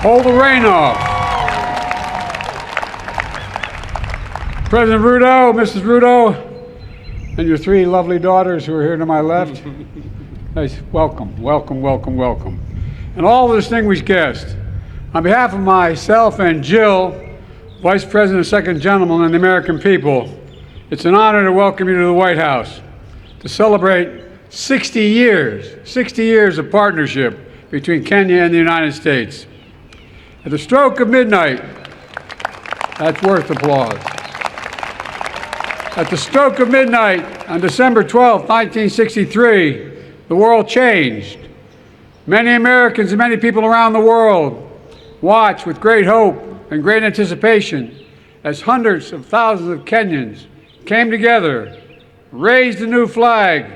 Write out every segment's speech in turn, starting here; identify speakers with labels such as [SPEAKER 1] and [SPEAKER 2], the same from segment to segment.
[SPEAKER 1] hold the rain off. President Ruto, Mrs. Ruto, and your three lovely daughters who are here to my left. Nice. Welcome, welcome, welcome, welcome. And all the distinguished guests, on behalf of myself and Jill, Vice President and Second Gentleman, and the American people, it's an honor to welcome you to the White House to celebrate 60 years of partnership between Kenya and the United States. At the stroke of midnight, that's worth applause. At the stroke of midnight on December 12, 1963, the world changed. Many Americans and many people around the world watched with great hope and great anticipation as hundreds of thousands of Kenyans came together, raised a new flag,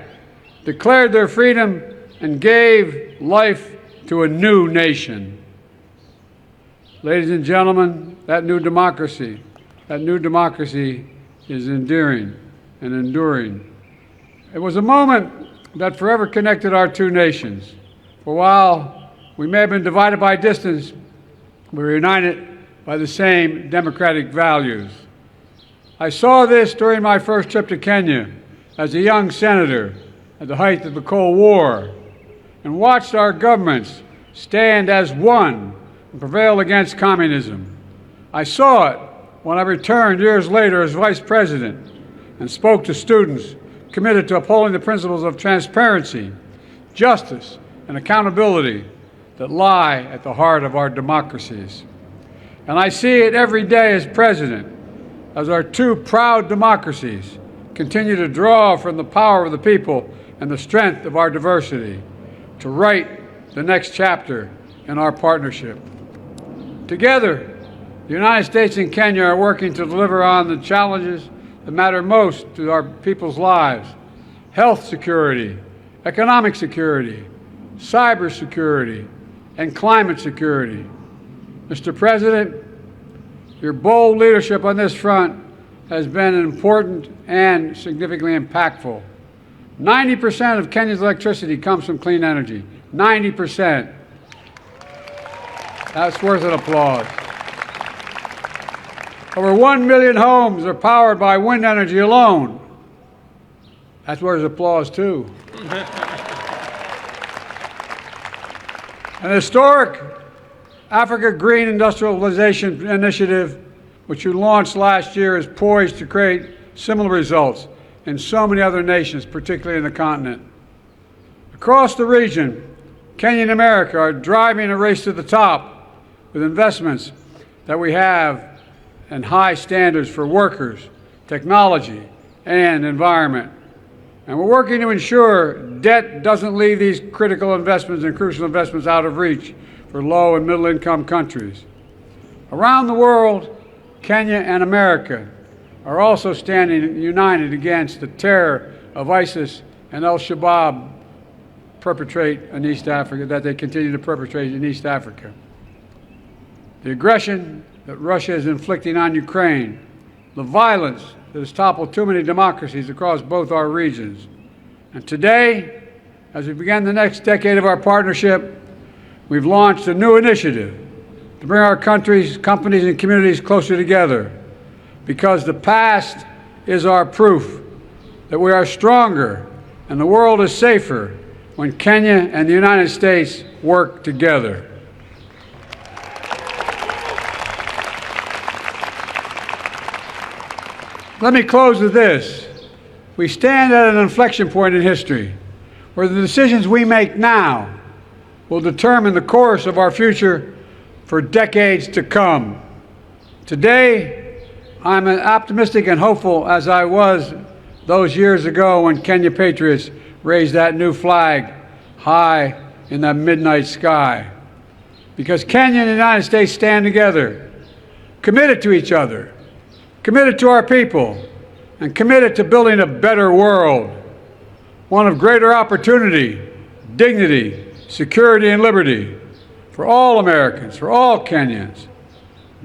[SPEAKER 1] declared their freedom, and gave life to a new nation. Ladies and gentlemen, that new democracy is endearing and enduring. It was a moment that forever connected our two nations. For while we may have been divided by distance, we were united by the same democratic values. I saw this during my first trip to Kenya as a young senator at the height of the Cold War, and watched our governments stand as one and prevail against communism. I saw it when I returned years later as Vice President and spoke to students committed to upholding the principles of transparency, justice, and accountability that lie at the heart of our democracies. And I see it every day as President, as our two proud democracies continue to draw from the power of the people and the strength of our diversity to write the next chapter in our partnership. Together, the United States and Kenya are working to deliver on the challenges that matter most to our people's lives: health security, economic security, cyber security, and climate security. Mr. President, your bold leadership on this front has been important and significantly impactful. 90% of Kenya's electricity comes from clean energy. 90%. That's worth an applause. Over 1 million homes are powered by wind energy alone. That's worth applause, too. An historic Africa Green Industrialization Initiative, which you launched last year, is poised to create similar results in so many other nations, particularly in the continent. Across the region, Kenya and America are driving a race to the top with investments that we have and high standards for workers, technology, and environment. And we're working to ensure debt doesn't leave these critical investments and crucial investments out of reach for low and middle income countries. Around the world, Kenya and America are also standing united against the terror of ISIS and Al-Shabaab perpetrate in East Africa, that they continue to perpetrate in East Africa. The aggression that Russia is inflicting on Ukraine, the violence that has toppled too many democracies across both our regions. And today, as we begin the next decade of our partnership, we've launched a new initiative to bring our countries, companies, and communities closer together, because the past is our proof that we are stronger and the world is safer when Kenya and the United States work together. Let me close with this. We stand at an inflection point in history where the decisions we make now will determine the course of our future for decades to come. Today, I'm as optimistic and hopeful as I was those years ago when Kenya patriots raised that new flag high in that midnight sky. Because Kenya and the United States stand together, committed to each other, committed to our people, and committed to building a better world, one of greater opportunity, dignity, security, and liberty for all Americans, for all Kenyans.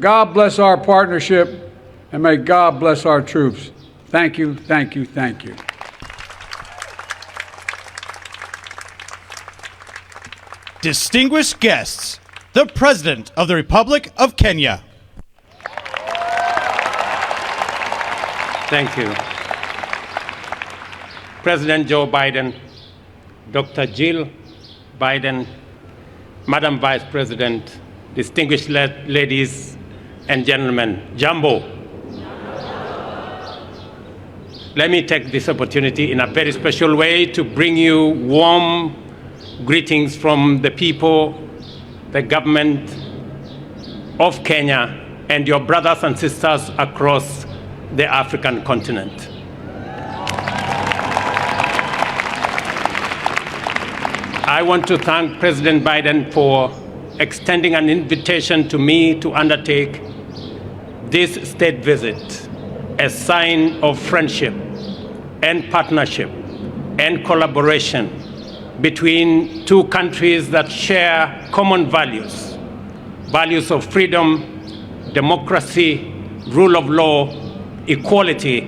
[SPEAKER 1] God bless our partnership, and may God bless our troops. Thank you, thank you, thank you.
[SPEAKER 2] Distinguished guests, the President of the Republic of Kenya.
[SPEAKER 3] Thank you. President Joe Biden, Dr. Jill Biden, Madam Vice President, distinguished ladies and gentlemen, Jambo. Let me take this opportunity in a very special way to bring you warm greetings from the people, the government of Kenya, and your brothers and sisters across the African continent. I want to thank President Biden for extending an invitation to me to undertake this state visit, a sign of friendship and partnership and collaboration between two countries that share common values, values of freedom, democracy, rule of law, equality,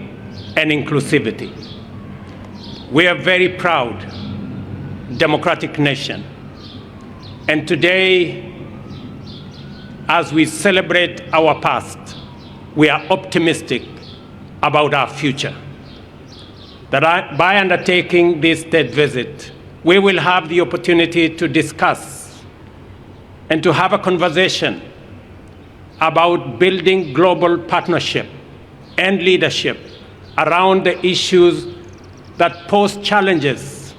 [SPEAKER 3] and inclusivity. We are a very proud democratic nation. And today, as we celebrate our past, we are optimistic about our future. That by undertaking this state visit, we will have the opportunity to discuss and to have a conversation about building global partnership and leadership around the issues that pose challenges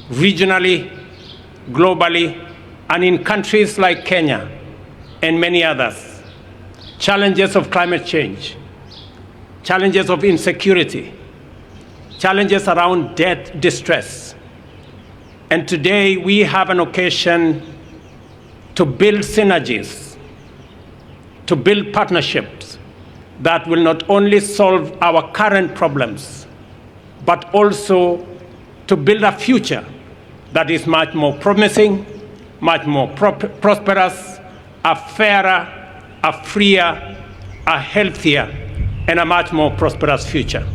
[SPEAKER 3] regionally, globally, and in countries like Kenya and many others. Challenges of climate change, challenges of insecurity, challenges around debt distress. And today we have an occasion to build synergies, to build partnerships that will not only solve our current problems, but also to build a future that is much more promising, much more prosperous, a fairer, a freer, a healthier, and a much more prosperous future.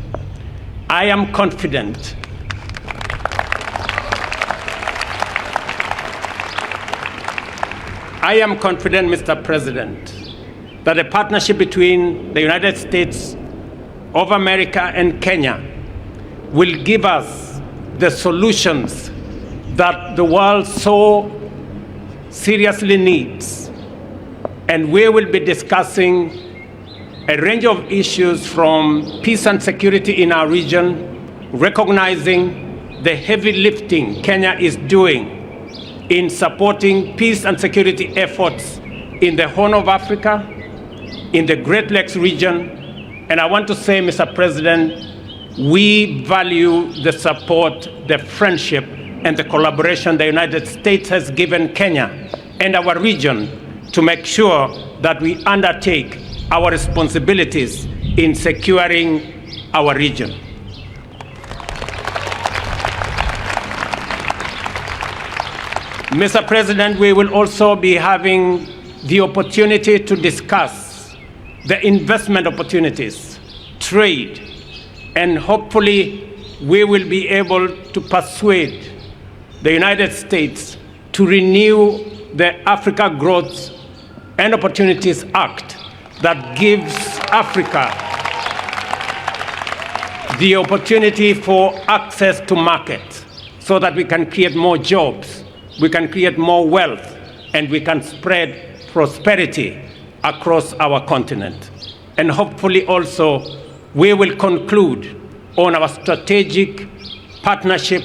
[SPEAKER 3] I am confident Mr. President, that a partnership between the United States of America and Kenya will give us the solutions that the world so seriously needs. And we will be discussing a range of issues from peace and security in our region, recognizing the heavy lifting Kenya is doing in supporting peace and security efforts in the Horn of Africa, in the Great Lakes region. And I want to say, Mr. President, we value the support, the friendship, and the collaboration the United States has given Kenya and our region to make sure that we undertake our responsibilities in securing our region. Mr. President, we will also be having the opportunity to discuss the investment opportunities, trade, and hopefully we will be able to persuade the United States to renew the Africa Growth and Opportunities Act that gives Africa the opportunity for access to markets so that we can create more jobs, we can create more wealth, and we can spread prosperity across our continent. And hopefully also we will conclude on our strategic partnership,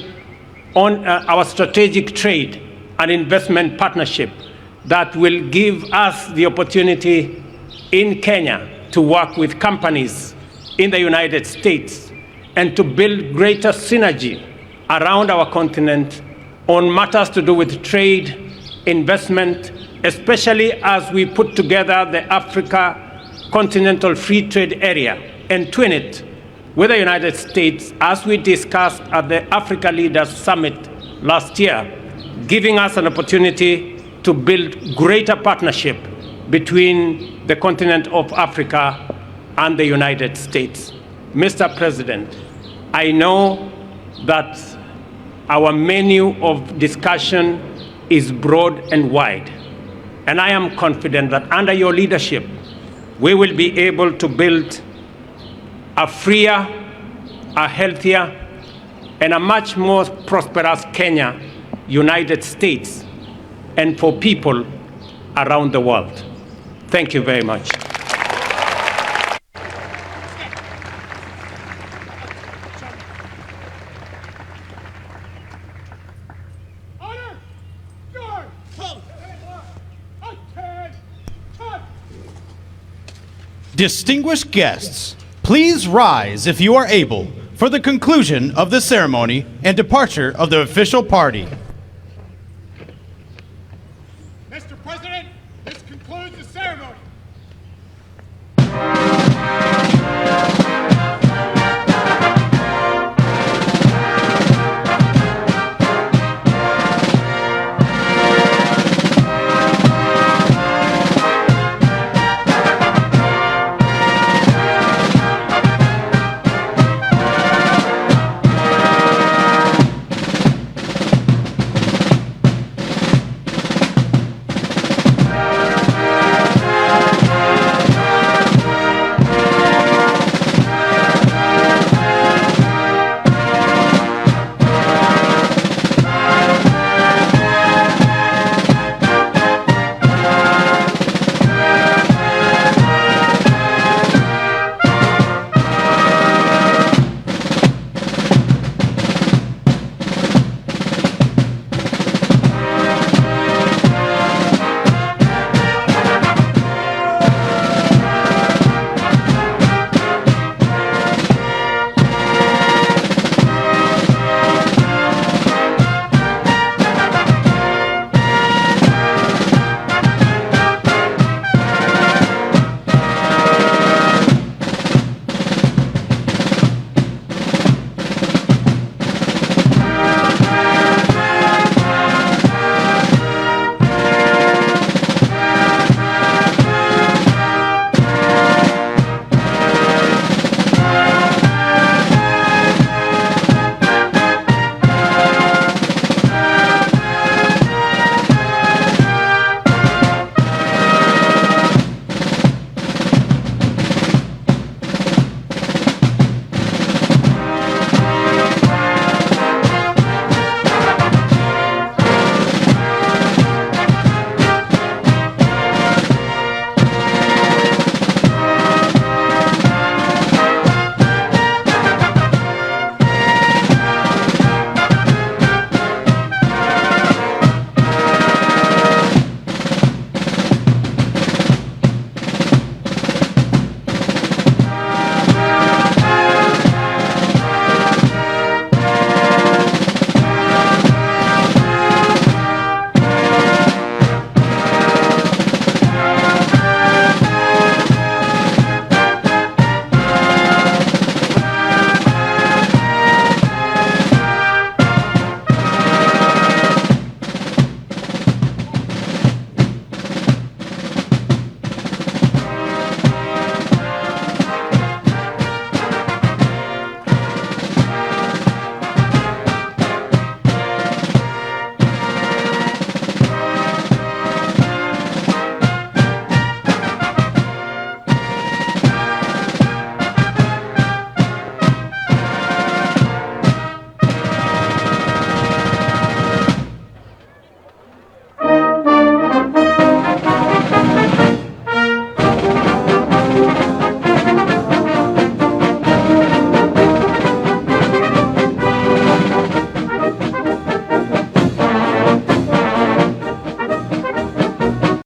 [SPEAKER 3] on our strategic trade and investment partnership that will give us the opportunity in Kenya to work with companies in the United States and to build greater synergy around our continent on matters to do with trade, investment, especially as we put together the Africa Continental Free Trade Area and twin it with the United States, as we discussed at the Africa Leaders Summit last year, giving us an opportunity to build greater partnership between the continent of Africa and the United States. Mr. President, I know that our menu of discussion is broad and wide, And I am confident that under your leadership, we will be able to build a freer, a healthier, and a much more prosperous Kenya, United States, and for people around the world. Thank you very much.
[SPEAKER 2] Distinguished guests, please rise if you are able for the conclusion of the ceremony and departure of the official party.
[SPEAKER 4] Mr. President, this concludes the ceremony.